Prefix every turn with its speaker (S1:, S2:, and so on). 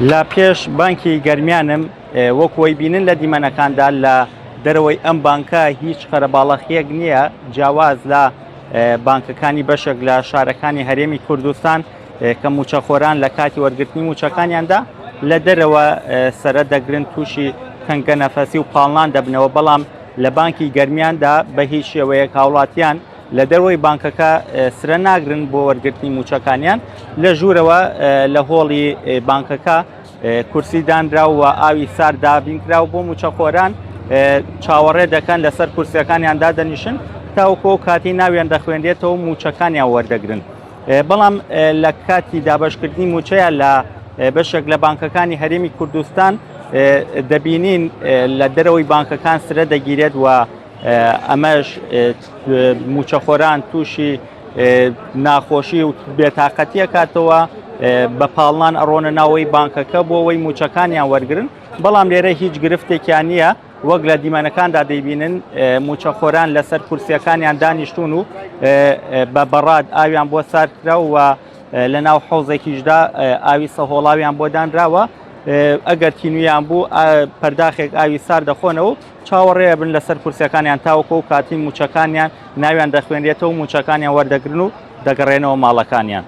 S1: لە پێش بانکی گەرمیانم وەکوی بینن لە دیمەنەکاندا لە دەرەوەی ئەم بانکە هیچ خەرەباڵەخیەک نییە جیاواز لە بانکەکانی بەشێک لە شارەکانی هەرێمی کوردستان کە موچەخۆران لە کاتی وەرگرتنی موچەکانیاندا لە دەرەوە سەرە دەگرن تووشی تەنگە نەفەسی و پاڵان دەبنەوە، بەڵام لە بانکی گەرمیاندا بە هیچ شێوەیەک هاوڵاتیان لە دەروەی بانکەکە سرە ناگرن بۆ وەرگرتنی موچەکانیان. لە ژوورەوە لە هۆڵی بانکەکە کورسی دانراوە ئاوی ساردا بینکراو بۆ موچەخۆران چاوەڕێ دەکەن لەسەر کورسیەکانیاندا دەنیشن تاوەکو کاتی ناویان دەخوێندێتەوە موچەکانیان وەردەگرن. بەڵام لە کاتی دابشکردنی موچەیە لە بەشێک لە بانکەکانی هەرێمی کوردستان دەبینین لە دەرەوەی بانکەکان سرە دەگیرێت و ئەمەش موچەخۆران تووشی ناخۆشی و بێتاقەتیە کاتەوە بە پاڵان ئەڕۆنە ناوەی بانکەکە بۆ ئەوەی موچەکانیان وەرگرن. بەڵام لێرە هیچ گرفتێکیان نییە، وەک لە دیمەنەکاندا دەیبینن موچەخۆران لەسەر کورسیەکانیان دانیشتون و بە بەڕاد ئاویان بۆ ساردکرا و لە ناو حەوزێکیشدا ئاوی سەهۆڵاویان بۆ دانراوە. ئەگەر تینویان بوو پەرداخێک ئاوی سار دەخۆنەوە چاوەڕێ بن لەسەر کورسیەکانیان تاوەکو و کاتی موچەکانیان ناویان دەخوێنرێتەوە و موچەکانیان وەردەگرن و دەگەڕێنەوە ماڵەکانیان.